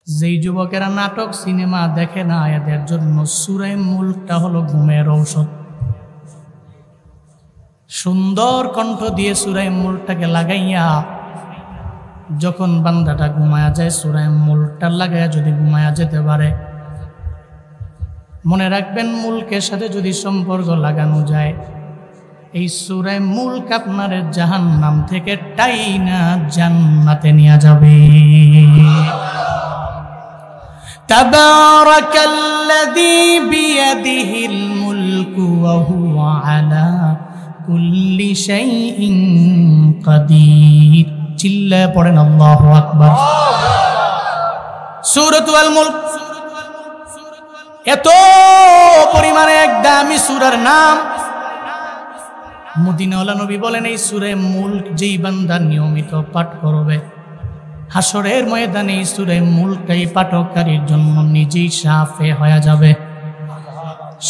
যেই যুবকেরা নাটক সিনেমা দেখে না এদের জন্য সূরা মুলকটা হলো ঘুমের ঔষধ। সুন্দর কণ্ঠ দিয়ে সূরা মুলকটাকে লাগাইয়া যখন বান্দাটা ঘুমায়া যায়, সূরা মুলকটা লাগাইয়া যদি ঘুমায়া যেতে পারে, মনে রাখবেন মুলকের সাথে যদি সম্পর্ক লাগানো যায়, এই সূরা মুলক আপনার জাহান্নাম থেকে টাইনা জান্নাতে নিয়ে যাবে। তাবারাকাল্লাযী বিয়াদিহিল মুলকু ওয়া হুয়া আলা কুল্লি শাইইন কাদির। চিল্লায়ে পড়েন আল্লাহু আকবার। সূরাতুল মুলক এত পরিমাণে এক দামি সূরার নাম। মদিনাওয়ালা নবী বলেন এই সূরা মুলক যেই বান্দা নিয়মিত পাঠ করবে, হাসরের ময়দানে এই সূরা মুলকটাই পাঠকারীর জন্য নিজেই শাফে হয়ে যাবে,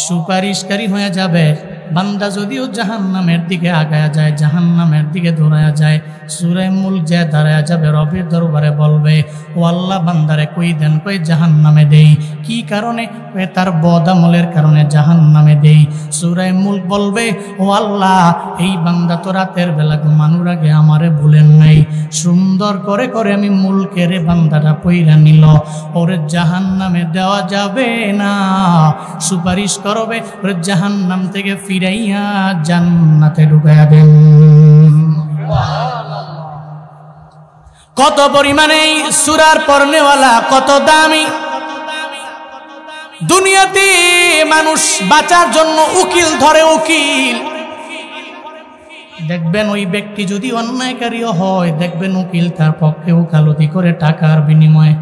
সুপারিশকারী হয়ে যাবে। বান্দা যদিও জাহান্নামের দিকে আগায়া যায়, জাহান্নামের দিকে দৌড়ায়া যায়, সূরা মুলক যে দাঁড়ায়া যাবে, রবের দরবারে বলবে, ও আল্লাহ বান্দারে কই দেন, কই জাহান্নামে দেই। কি কারণে? তার বদ আমলের কারণে জাহান্নামে দেই। সূরা মুলক বলবে, ও আল্লাহ এই বান্দা তো রাতের বেলা ঘুমানোর আগে আমারে ভুলেন নাই, সুন্দর করে করে আমি মুলকের বান্দাটা পইরা নিল, ওরে জাহান্নামে দেওয়া যাবে না। সুপারিশ করবে, ওরে জাহান্নাম থেকে ফিরাইয়া জান্নাতে ঢুকাইয়া দেন। কত পরিমাণে সূরার পড়নেওয়ালা, কত দামি। দুনিয়াতে মানুষ বাঁচার জন্য উকিল ধরে, উকিল। দেখবেন ওই ব্যক্তি যদি অন্যায়কারীও হয়, দেখবেন উকিল তার পক্ষে ওকালতি করে টাকার বিনিময়ে।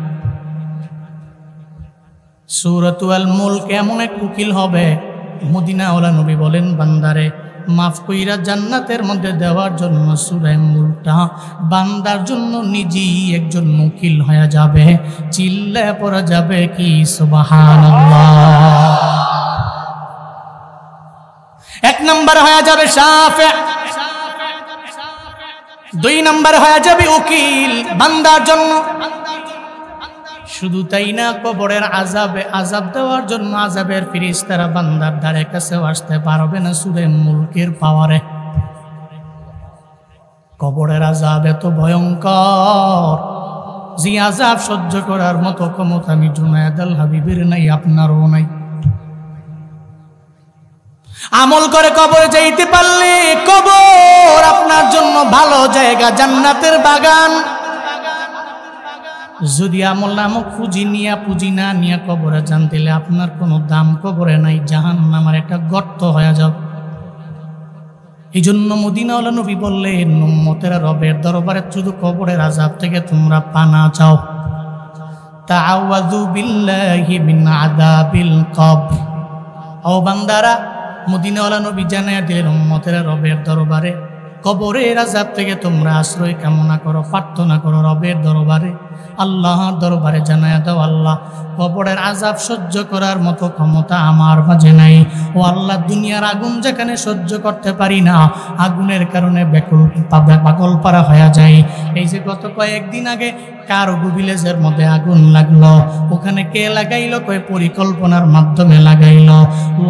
সূরাতুল মুলক এমন এক উকিল হবে, মদিনাওয়ালা নবী বলেন বান্দারে মাফ কইরা জান্নাতের মধ্যে দেওয়ার জন্য সূরা মুলকটা বান্দার জন্য নিজেই একজন উকিল হয়ে যাবে। চিল্লায়ে পড়া যাবে কি সুবহানাল্লাহ। এক নাম্বার হয়ে যাবে শাফে, দুই নাম্বার হয়ে যাবে উকিল বান্দার জন্য। শুধু তাই না, কবরের আযাব দেওয়ার জন্য আযাবের ফেরেশতারা বান্দার ধারে কাছে আসতে পারবে না সূরা মুলকের পাওয়ারে। কবরের আযাব এত ভয়ঙ্কর, যে আযাব সহ্য করার মতো ক্ষমতা আমি জুনায়েদ আল হাবিবের নাই, আপনারও নাই। আমল করে কবরে যাইতে পারলে কবর আপনার জন্য ভালো জায়গা, জান্নাতের বাগান। যদি আমল নামক পুঁজি না নিয়ে কবরে যান, তাহলে আপনার কোনো দাম কবরে নাই, জাহান্নামের একটা গর্ত হয়ে যাবে। এই জন্য মদিনাওয়ালা নবী বললেন উম্মতেরা রবের দরবারে শুধু কবরের আযাব থেকে তোমরা পানা চাও। তাআওয়াযু বিল্লাহি মিন আযাবিল কবর। ও বান্দারা, মদিনাওয়ালা নবী জানায়া দিলেন উম্মতেরা রবের দরবারে কবরের আযাব থেকে তোমরা আশ্রয় কামনা করো, প্রার্থনা করো রবের দরবারে, আল্লাহর দরবারে জানায়া দাও, আল্লাহ কবরের আযাব সহ্য করার মতো ক্ষমতা আমার মাঝে নাই। ও আল্লাহ, দুনিয়ার আগুন যেখানে সহ্য করতে পারি না, আগুনের কারণে পাগল পারা হয়ে যায়। এই যে গত কয়েকদিন আগে কারগো ভিলেজের মধ্যে আগুন লাগলো, ওখানে কে লাগাইলো? কয় পরিকল্পনার মাধ্যমে লাগাইলো।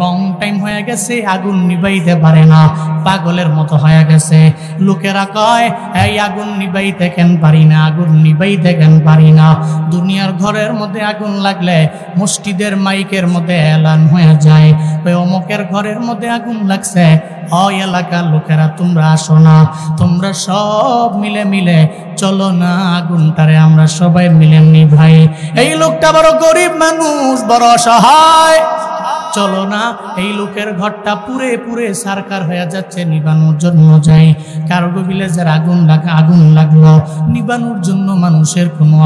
লং টাইম হয়ে গেছে, আগুন নিবাইতে পারে না, পাগলের মতো হয়ে গেছে। লোকেরা কয় এই আগুন নিবাইতে কেন পারি না, আগুন নিবাইতে কেন পারি না। দুনিয়ার ঘরের মধ্যে আগুন লাগলে মসজিদের মাইকের মধ্যে এলান হয়ে যায়, ওই অমুকের ঘরের মধ্যে আগুন লাগছে, ওই এলাকার লোকেরা তোমরা আসো না, তোমরা সব মিলে চলো না আগুনটারে আমরা সবাই মিলে নিভাই। এই লোকটা বড় গরিব মানুষ, বড় অসহায়, চলো না এই লোকের ঘরটা পুরে সারকার হয়ে যাচ্ছে, নিবানোর জন্য যাই। কারগো ভিলেজের আগুন লাগলো, নিবানোর জন্য মানুষের কোনো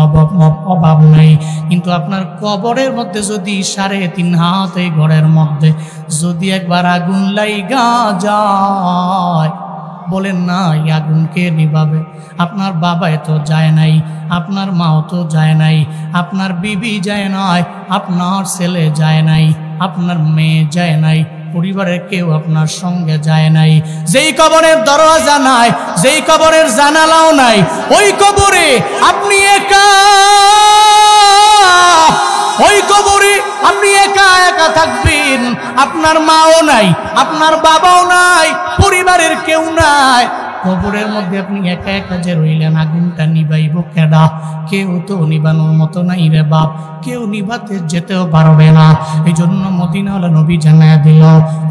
অভাব নাই। কিন্তু আপনার কবরের মধ্যে যদি 3.5 হাত এই ঘরের মধ্যে যদি একবার আগুন লাইগা যায়, বলেন না এই আগুন কে নিভাবে? আপনার বাবা তো যায় নাই, আপনার মাও তো যায় নাই, আপনার বিবি যায় নাই, আপনার ছেলে যায় নাই, আপনার মেয়ে যায় নাই, পরিবারের কেউ আপনার সঙ্গে যায় নাই। যেই কবরের দরজা নাই, যেই কবরের জানালাও নাই, ওই কবরে আপনি একা আপনার মাও নাই, আপনার বাবাও নাই, পরিবারের কেউ নাই। কবরের মধ্যে আপনি একা একা যে রইলেন, আগুনটা নিবাইব কেডা? কেউ তো নিবানোর মতো নাই রে বাপ, কেউ নিভাতে যেতেও পারবে না। এই জন্য মদিনাওয়ালা নবী জানায়া দিল,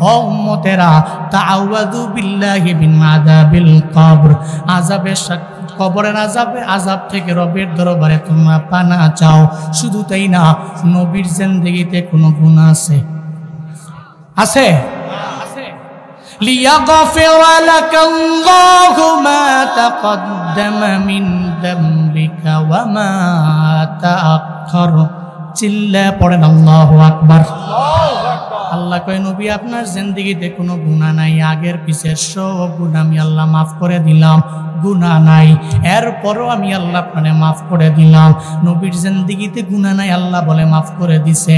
ও উম্মতেরা, তাআওয়াযু বিল্লাহি মিন আযাবিল কবর, আযাবের কবরের আযাব থেকে রবের দরবারে তোমরা পানা চাও। শুধু তাই না, নবীর জিন্দেগিতে কোনো গুনাহ আছে? আছে? ليغفر لك الله ما تقدم من ذنبك وما تأخر। চিল্লা পড়েন আল্লাহু আকবার। আল্লাহ কয়, নবী আপনার জিন্দেগিতে কোনো গুনাহ নাই, আগের পিছের সব গুনাহ আমি আল্লাহ মাফ করে দিলাম। গুনাহ নাই, এরপরও আমি আল্লাহ আপনারে মাফ করে দিলাম। নবীর জিন্দেগিতে গুনাহ নাই, আল্লাহ বলে মাফ করে দিছে।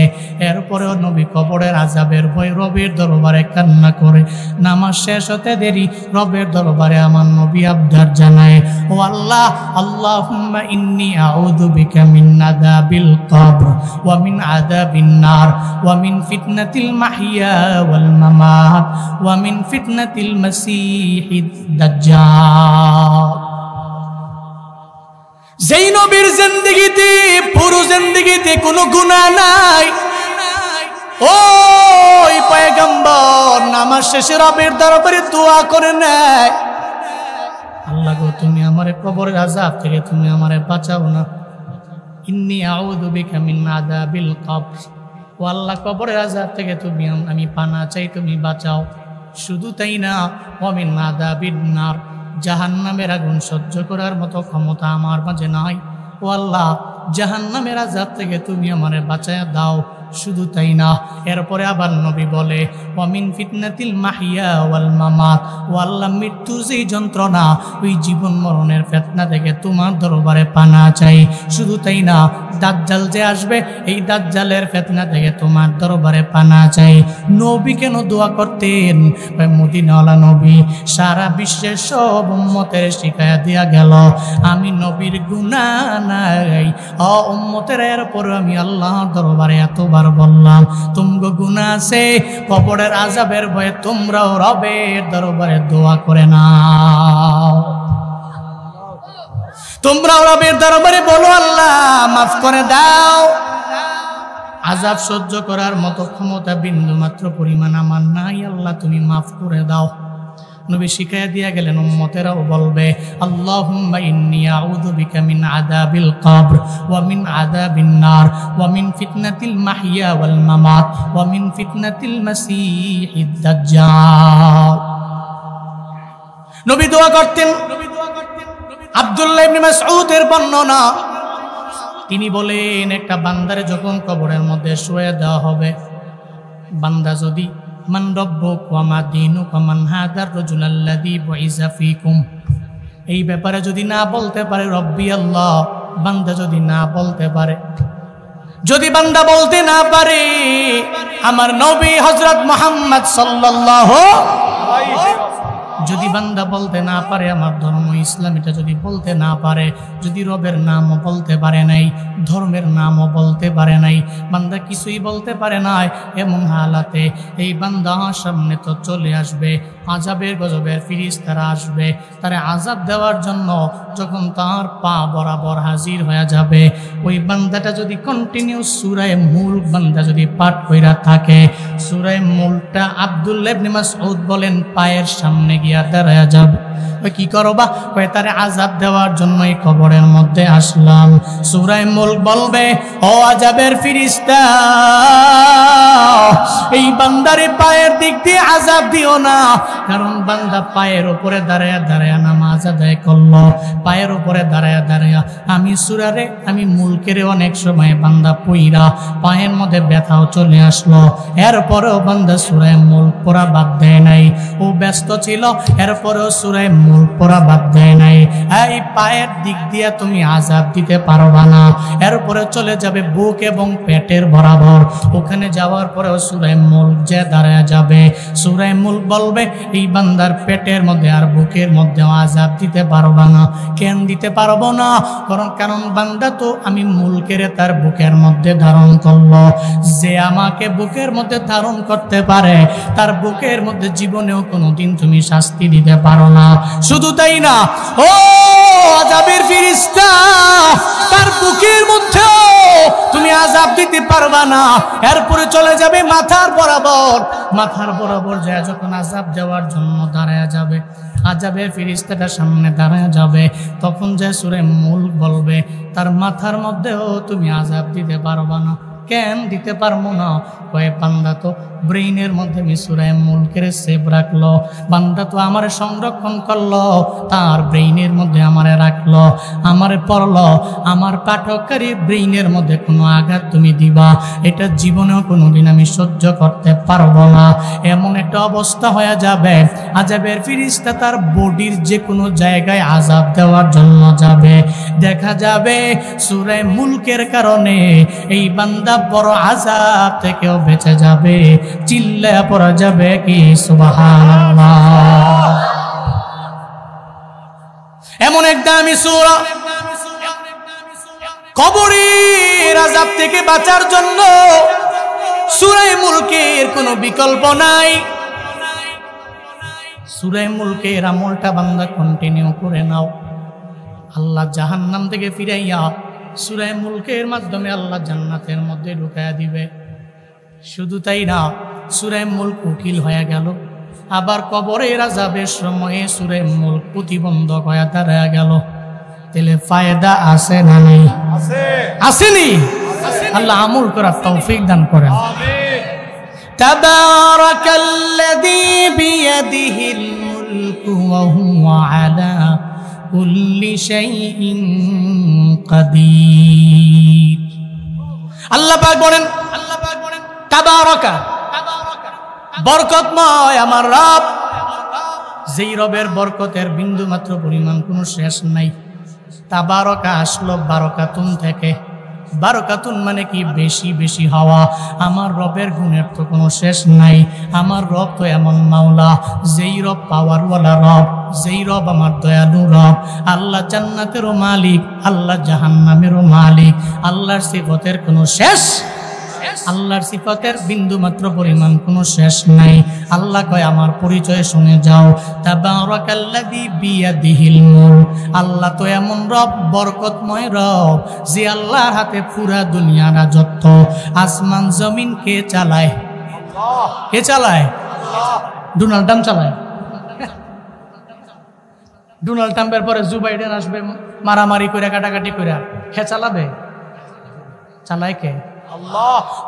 এরপরেও নবী কবরের আযাবের ভয় রবের দরবারে কান্না করে। নামাজ শেষ হতে দেরি, রবের দরবারে আমার নবী আবদার জানায়, ও আল্লাহ, আল্লাহুম্মা ইন্নী আউযু বিকা মিন আযাবিল কবর ওয়া মিন আযাবিন নার ওয়া মিন ফিতনাতিল মাহইয়া ওয়াল মামাত ওয়া মিন ফিতনাতিল মাসীহিদ দাজ্জাল। যেই নবীর জিন্দেগিতে, পুরো জিন্দেগিতে কোনো গুনাহ নাই, ওই পয়গম্বর নামাজ শেষে রবের দরবারে দোয়া করে নেয়, আল্লাহ গো, তুমি আমারে কবরের আযাব থেকে তুমি আমারে বাঁচাও না। ইন্নী আউযু বিকা মিন আযাবিল কবর, ও আল্লাহ, কবরের আযাব থেকে তুমি আমি পানা চাই, তুমি বাঁচাও। শুধু তাই না, ওয়া মিন আযাবিন নার, জাহান্নামের আগুন সহ্য করার মতো ক্ষমতা আমার মাঝে নাই। ও আল্লাহ, জাহান্নামের আযাব থেকে তুমি আমারে বাঁচায়া দাও। শুধু তাই না, এরপরে আবার নবী বলে, ওয়া মিন ফিতনাতিল মাহইয়া ওয়াল মামাত, ও আল্লাহ, মৃত্যুর যেই যন্ত্রণা, ওই জীবন মরণের ফিতনা থেকে তোমার দরবারে পানা চাই। শুধু তাই না, দাজ্জাল যে আসবে, এই দাজ্জালের ফিতনা থেকে তোমার দরবারে পানা চাই। নবী কেন দোয়া করতেন? মদিনাওয়ালা নবী সারা বিশ্বের সব উম্মতের শিখায়া দিয়া গেল, আমি নবীর গুনাহ নাই। ও উম্মতের, এরপরে আমি আল্লাহর দরবারে এতবার বললাম, তুমগো গুনাহ আছে, কবরের আযাবের ভয়ে তোমরাও রবের দরবারে দোয়া করে নাও। তোমরাও রবের দরবারে বলো, আল্লাহ মাফ করে দাও। আযাব সহ্য করার মতো ক্ষমতা বিন্দু মাত্র পরিমাণ আমার নাই, আল্লাহ তুমি মাফ করে দাও। নবী শিখায়া দিয়া গেলেন, উম্মতেরাও বলবে, আল্লাহুম্মা ইন্নী আউযু বিকা মিন আযাবিল কবর ওয়া মিন আযাবিন নার ওয়া মিন ফিতনাতিল মাহইয়া ওয়াল মামাত ওয়া মিন ফিতনাতিল মাসীহিদ দাজ্জাল। নবী দোয়া করতেন। আব্দুল্লাহ ইবনে মাসউদের বর্ণনা, তিনি বলেন, একটা বান্দারে যখন কবরের মধ্যে শুয়ে দেওয়া হবে, বান্দা যদি মান রব্বুক ওয়া মা দীনুক ওয়া মান হাদার রাজুলাল্লাযী বুইসা ফীকুম, এই ব্যাপারে যদি না বলতে পারে রব্বি আল্লাহ, বান্দা যদি না বলতে পারে, যদি বান্দা বলতে না পারে আমার নবী হযরত মুহাম্মদ সাল্লাল্লাহু আলাইহি ওয়াসাল্লাম, যদি বান্দা বলতে না পারে আমার ধর্ম ইসলাম, এটা যদি বলতে না পারে, যদি রবের নামও বলতে পারে নাই, ধর্মের নামও বলতে পারে নাই, বান্দা কিছুই বলতে পারে নাই, এমন হালাতে এই বান্দা সামনে তো চলে আসবে আযাবের গজবের ফেরেশতারা আসবে, তারে আযাব দেওয়ার জন্য। যখন তার পা বরাবর হাজির হয়ে যাবে, ওই বান্দাটা যদি কন্টিনিউ সূরা মুলক বান্দা যদি পাঠ কইরা থাকে, সূরা মুলকটা আব্দুল্লাহ ইবনে মাসউদ বলেন পায়ের সামনে গিয়া দাঁড়ায়া যাবে। ওই কি করবা? কয় তারে আযাব দেওয়ার জন্যই কবরের মধ্যে আসলাম। সূরা মুলক বলবে, ও আযাবের ফেরেশতা, এই বান্দারে পায়ের দিক দিয়ে আযাব দিও না, কারণ বান্দা পায়ের উপরে দাঁড়ায়া দাঁড়ায়া নামাজ আদায় করলো, পায়ের উপরে দাঁড়ায়া দাঁড়ায়া আমি মুলকেরে অনেক সময় বান্দা পইরা পায়ের মধ্যে ব্যথাও চলে আসলো, এরপরেও বান্দা সূরা মুলক পড়া বাদ দেয় নাই, ও ব্যস্ত ছিল, এরপরেও সূরা মূল পরা বাদ দেয় নাই। এই পায়ের দিক দিয়ে তুমি আযাব দিতে পারবা না। এরপরে চলে যাবে বুক এবং পেটের বরাবর। ওখানে যাওয়ার পরেও সূরা মুলক যে দাঁড়ায় যাবে, সূরা মুলক বলবে এই বান্দার পেটের মধ্যে আর বুকের মধ্যে আযাব দিতে পারবা না। কেন দিতে পারবো না? কারণ বান্দা তো আমি মুলকের তার বুকের মধ্যে ধারণ করলো। যে আমাকে বুকের মধ্যে ধারণ করতে পারে তার বুকের মধ্যে জীবনেও কোনোদিন তুমি শাস্তি দিতে পারো না। শুধু তাই না, ও আযাবের ফেরেশতা, তার বুকের মধ্যেও তুমি আযাব দিতে পারবা না। এরপরে চলে যাবে মাথার বরাবর। মাথার বরাবর যায় যখন আযাব দেওয়ার জন্য দাঁড়ায় যাবে, আযাবের ফেরেশতাটা সামনে দাঁড়ায় যাবে, তখন যে সূরা মুলক বলবে তার মাথার মধ্যেও তুমি আযাব দিতে পারবা না। কেন দিতে পারবো না? কয়ে বান্দা তো ব্রেইনের মধ্যে আমি সূরা মুলকের সেভ রাখলো, বান্দা তো আমারে সংরক্ষণ করলো, তার ব্রেইনের মধ্যে আমারে রাখলো, আমারে পড়লো। আমার পাঠকারী ব্রেইনের মধ্যে কোনো আঘাত তুমি দিবা, এটা জীবনেও কোনোদিন আমি সহ্য করতে পারবো না। এমন একটা অবস্থা হয়ে যাবে, আযাবের ফেরেশতা তার বডির যে কোনো জায়গায় আযাব দেওয়ার জন্য যাবে। দেখা যাবে সূরা মুলকের কারণে এই বান্দা বড় আযাব থেকেও বেঁচে যাবে। চিল্লায়া পড়া যাবে কি সুবহানাল্লাহ। এমন এক দামি সূরা, কবরের আযাব থেকে বাঁচার জন্য সূরা মুলকের কোনো বিকল্প নাই। সূরা মুলকের আমলটা বান্দা কন্টিনিউ করে নাও। আল্লাহ জাহান্নাম থেকে ফিরাইয়া সূরা মুলকের মাধ্যমে আল্লাহ জান্নাতের মধ্যে ঢুকাইয়া দিবে। শুধু তাই না, সূরা মুলক উকিল হয়ে গেল, আবার কবরের আযাবের সময়ে সূরা মুলক প্রতিবন্ধক হয়ে দাঁড়ায়া গেল। তাহলে ফায়দা আছে না নেই? আসেনি? আল্লাহ আমল করার তৌফিক দান করেন। তাবারাকাল্লাযী বিয়াদিহিল মুলকু ওয়া হুয়া আলা কুল্লি শাইইন কাদির। আল্লাহ পাক বলেন, তাবারাকা, বরকতময় আমার রব, যেই রবের বরকতের বিন্দু মাত্র পরিমাণ কোনো শেষ নাই। তাবারাকা আসলো বারাকাতুন থেকে। বারাকাতুন মানে কি? বেশি বেশি হওয়া। আমার রবের গুণের তো কোনো শেষ নাই। আমার রব তো এমন মাওলা, যেই রব পাওয়ারওয়ালা রব, যেই রব আমার দয়ালু রব। আল্লাহ জান্নাতেরও মালিক, আল্লাহ জাহান্নামেরও মালিক। আল্লাহর সিফতের কোনো শেষ, আল্লাহর সিফতের বিন্দু মাত্র পরিমাণ কোনো শেষ নাই। আল্লাহ কয় আমার পরিচয় শুনে যাও, তাবারাকাল্লাযী বিয়াদিহিল মুলক। আল্লাহ তো এমন রব, বরকতময় রব, যে আল্লাহর হাতে পুরা দুনিয়ার রাজত্ব। আসমান জমিন কে চালায়? কে চালায়? ডোনাল্ড ট্রাম্প চালায়। ডোনাল্ড ট্রাম্পের পরে জো বাইডেন আসবে মারামারি করে, কাটাকাটি করে। কে চালাবে? চালায় কে?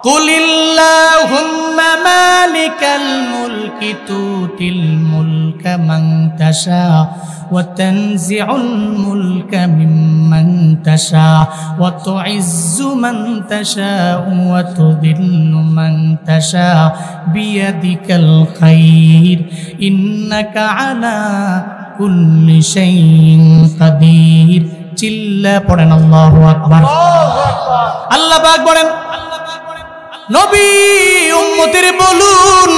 কুলিল্লাহুম্মা মালিকাল মুলকি তুতিল মুলকা মান তাশা ওয়া তানজিউল মুলকা মিম্মান তাশা ওয়া তুইজ্জু মান তাশা ওয়া তুযিল্লু মান তাশা বিয়াদিকাল খায়র ইন্নাকা আলা কুল্লি শাইইন কাদির। চিল্লা পড়েন আল্লাহু আকবার। আল্লাহ পাক বলেন, নবী উম্মতের বলুন,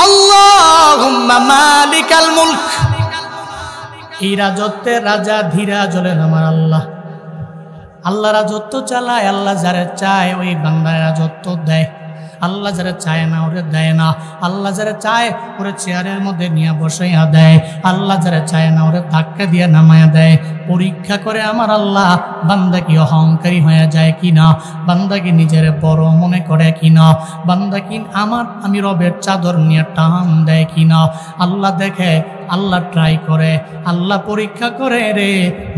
আল্লাহুম্মা মালিকাল মুলক, এই রাজত্বের রাজা ধীরা চলেন আমার আল্লাহ। আল্লাহ রাজত্ব চালায়, আল্লাহ যারা চায় ওই বান্দার রাজত্ব দেয়। আল্লাহ যারা চায় না ওরে দেয় না। আল্লাহ যারা চায় ওরে চেয়ারের মধ্যে নিয়ে বসাইয়া দেয়। আল্লাহ যারা চায় না ওরে ধাক্কা দিয়ে নামায়া দেয়। পরীক্ষা করে আমার আল্লাহ বান্দা কি অহংকারী হয়ে যায় কিনা, বান্দা কি নিজের বড় মনে করে কিনা, বান্দা কি আমি রবের চাদর নিয়ে টান দেয় কিনা। আল্লাহ দেখে, আল্লাহ ট্রাই করে, আল্লাহ পরীক্ষা করে। রে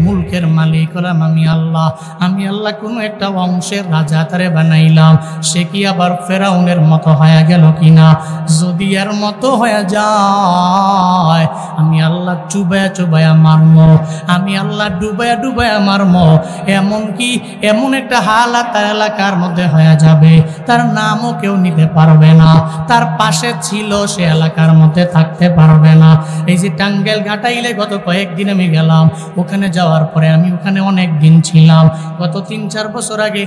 মুলকের মালিক হলাম আমি আল্লাহ। আমি আল্লাহ কোনো একটা বংশের রাজা তারে বানাইলাম, সে কি আবার ফেরাউনের মতো হয়ে গেল কিনা। যদি এর মতো হয়ে যায় আমি আল্লাহ চুবায়া চুবায়া মারব। আমি আল্লাহ আল্লাহ ডুবায়া ডুবায়া মারম, এমনকি এমন একটা হালাত তার এলাকার মধ্যে হয়ে যাবে, তার নামও কেউ নিতে পারবে না, তার পাশে ছিল সে এলাকার মধ্যে থাকতে পারবে না। এই যে টাঙ্গাইল ঘাটাইলে গত কয়েকদিন আমি গেলাম, ওখানে যাওয়ার পরে আমি ওখানে অনেক দিন ছিলাম। গত 3-4 বছর আগে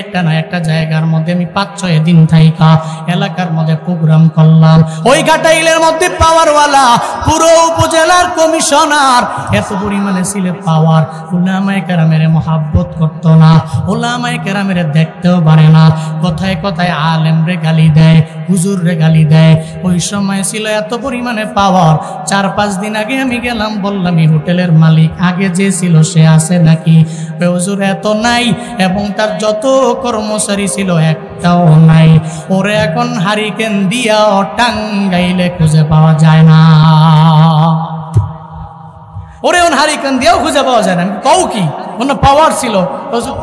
একটা না একটা জায়গার মধ্যে আমি 5-6 দিন থাইকা এলাকার মধ্যে প্রোগ্রাম করলাম। ওই ঘাটাইলের মধ্যে পাওয়ারওয়ালা পুরো উপজেলার কমিশনার এত পরিমাণে ছিল পাওয়ার, উলামায়ে কেরামের মহাব্বত করত না, উলামায়ে কেরামের দেখতেও পারে না, কথায় কথায় আলেম রে গালি দেয়, হুজুর রে গালি দেয়। ওই সময় ছিল এত পরিমাণে পাওয়ার। 4-5 দিন আগে আমি গেলাম, বললাম এই হোটেলের মালিক আগে যে ছিল সে আছে নাকি? হুজুর এত নাই, এবং তার যত কর্মচারী ছিল একটাও নাই। ওরে এখন হারিকেন দিয়া টাঙ্গাইলে খুঁজে পাওয়া যায় না, ওরে ওন হারিকেন দিয়েও খুঁজে পাওয়া যায় না। কও কি ওনার পাওয়ার ছিল?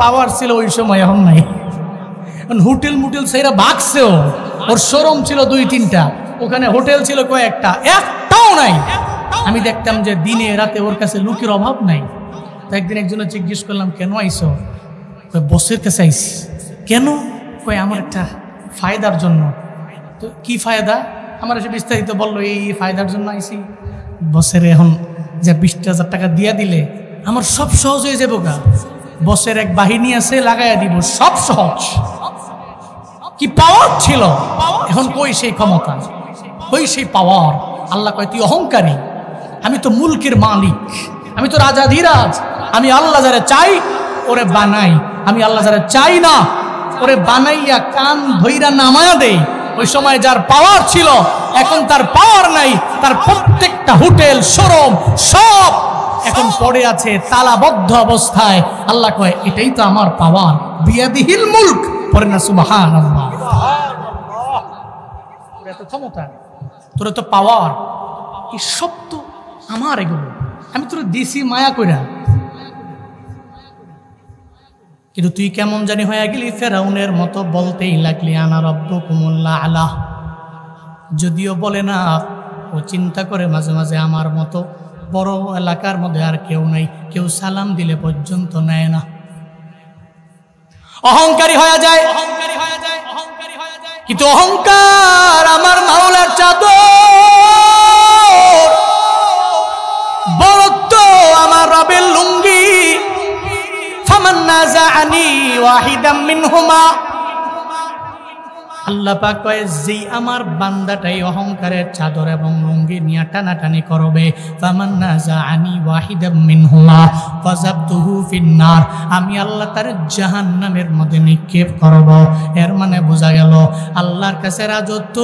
পাওয়ার ছিল ওই সময়, এখন নাই। হোটেল মুটেল সেরা ভাগছেও, ওর শোরুম ছিল 2-3টা, ওখানে হোটেল ছিল কয়েকটা, একটাও নাই। আমি দেখতাম যে দিনে রাতে ওর কাছে লোকের অভাব নাই। তো একদিন একজনে জিজ্ঞেস করলাম, কেন আইসো? বসের কাছে আইসি। কেন? কই আমার একটা ফায়দার জন্য। তো কি ফায়দা? আমার এসে বিস্তারিত বললো, এই ফায়দার জন্য আইসি। বসের এখন যে 20,000 টাকা দিয়া দিলে আমার সব সহজ হয়ে যাবো গা। বসের এক বাহিনী আছে, লাগাইয়া দিব, সব সহজ। কি পাওয়ার ছিল, এখন কই সেই ক্ষমতা, কই সেই পাওয়ার? আল্লাহ কয় তুই অহংকারী, আমি তো মুলকের মালিক, আমি তো রাজাধিরাজ, আমি আল্লাহ যারা চাই ওরে বানাই, আমি আল্লাহ যারা চাই না ওরে বানাইয়া কান ধইরা নামায়া দেই। ওই সময় যার পাওয়ার ছিল এখন তার পাওয়ার নাই, তার প্রত্যেকটা হোটেল শোরুম সব এখন পড়ে আছে তালাবদ্ধ অবস্থায়। আল্লাহ কয় এটাই তো আমার পাওয়ার, বিয়াদিহিল মুলক। পড়ে না সুবহানাল্লাহ। এত ক্ষমতা, তোর তো পাওয়ার, এই সব তো আমার, এগুলো আমি তোর দিছি মায়া কইরা। কিন্তু তুই কেমন জানি হয়ে গেলি ফেরাউনের মতো, বলতেই লাগলি আনা রব্বুকুমুল আ'লা। যদিও বলে না, ও চিন্তা করে মাঝে মাঝে আমার মতো বড় এলাকার মধ্যে আর কেউ নাই, কেউ সালাম দিলে পর্যন্ত নেয় না। অহংকারী হয়ে যায়, কিন্তু অহংকার আমার মাওলার চাদর, বরত্ব আমার রবের লুঙ্গি। ফামান নাযাআনি ওয়াহিদাম মিনহুমা, আল্লাহ পাক কয় যেই আমার বান্দাটাই অহংকারের চাদর এবং লুঙ্গি নিয়ে টানাটানি করবে, ফামান নাযাআনি ওয়াহিদাম মিনহুমা ফাযাবতুহু ফিন্নার, আমি আল্লাহ তার জাহান্নামের মধ্যে নিক্ষেপ করব। এর মানে বোঝা গেল আল্লাহর কাছে রাজত্ব,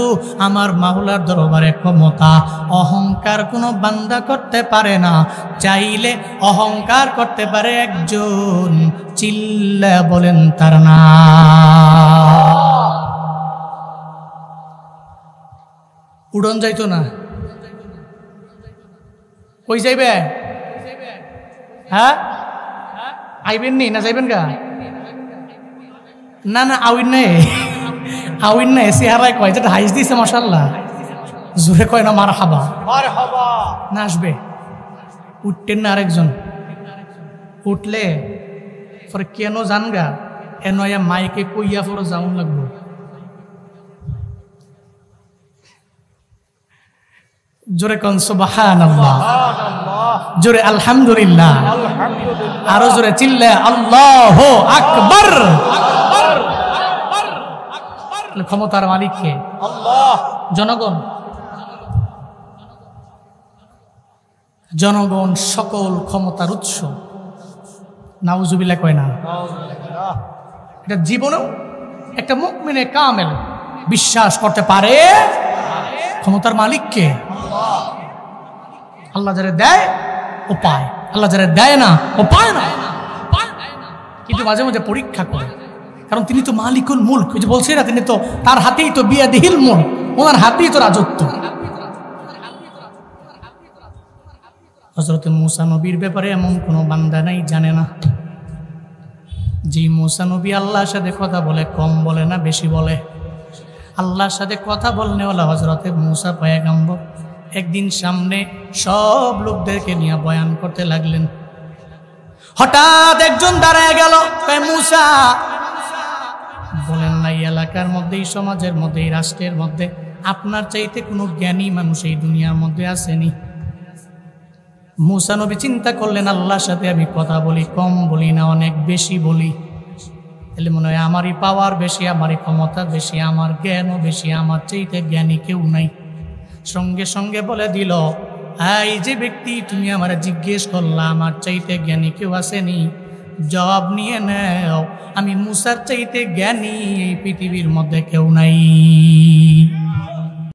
আমার মাওলার দরবারে ক্ষমতা, অহংকার কোনো বান্দা করতে পারে না। চাইলে অহংকার করতে পারে একজন, চিল্লা বলেন তার নাম। উড়ন যাইতো না, কই যাইবে? হ্যাঁ আইবেন নি না যাইবেন গা? না না আউইন নাই, আউইন নাই, চেহারায় কয় যেটা হাইস দিছে মাশাআল্লাহ, জোরে কয় না মারহাবা, মারহাবা না আসবে। উঠতেন না আরেকজন, উঠলে পরে কেন জান গা, এনয়া মাইকে কইয়া পরে যাওন লাগবো। জোরে কোন সুবহানাল্লাহ, জোরে আলহামদুলিল্লাহ, আরো জোরে চিল্লা আল্লাহু আকবার। ক্ষমতার মালিক কে? আল্লাহ। জনগণ, জনগণ সকল ক্ষমতার উৎস। নাউজুবিল্লাহ কয় না? এটা জীবনেও একটা মুমিনে কামেল বিশ্বাস করতে পারে ক্ষমতার মালিক কে? আল্লাহ যারা দেয় ও পায়, আল্লাহ যারা দেয় না ও পায় না। কিন্তু মাঝে মাঝে পরীক্ষা করে, কারণ তিনি তো মালিকুল মুলক, যে বলছে না, তিনি তো তার হাতেই তো বিয়াদিহিল মুলক, ওনার হাতেই তো রাজত্ব। হযরত মূসা নবীর ব্যাপারে এমন কোনো বান্দা নাই জানে না। যে মূসা নবী আল্লাহর সাথে কথা বলে, কম বলে না বেশি বলে। আল্লাহর সাথে কথা বলনেওয়ালা হযরতে মূসা পয়গম্বর একদিন সামনে সব লোকদেরকে নিয়ে বয়ান করতে লাগলেন। হঠাৎ একজন দাঁড়ায় গেল, কয় মূসা বলেন না এই এলাকার মধ্যে, এই সমাজের মধ্যে, এই রাষ্ট্রের মধ্যে আপনার চাইতে কোনো জ্ঞানী মানুষ এই দুনিয়ার মধ্যে আসেনি? মূসা নবী চিন্তা করলেন, আল্লাহর সাথে আমি কথা বলি, কম বলি না, অনেক বেশি বলি, তাহলে মনে হয় আমারই পাওয়ার বেশি, আমারই ক্ষমতা বেশি, আমার জ্ঞানও বেশি, আমার চাইতে জ্ঞানী কেউ নাই। সঙ্গে সঙ্গে বলে দিল, এই যে ব্যক্তি তুমি আমার জিজ্ঞেস করলা আমার চাইতে জ্ঞানী কেউ আসেনি, জবাব নিয়ে নাও, আমি মূসার চাইতে জ্ঞানী এই পৃথিবীর মধ্যে কেউ নাই।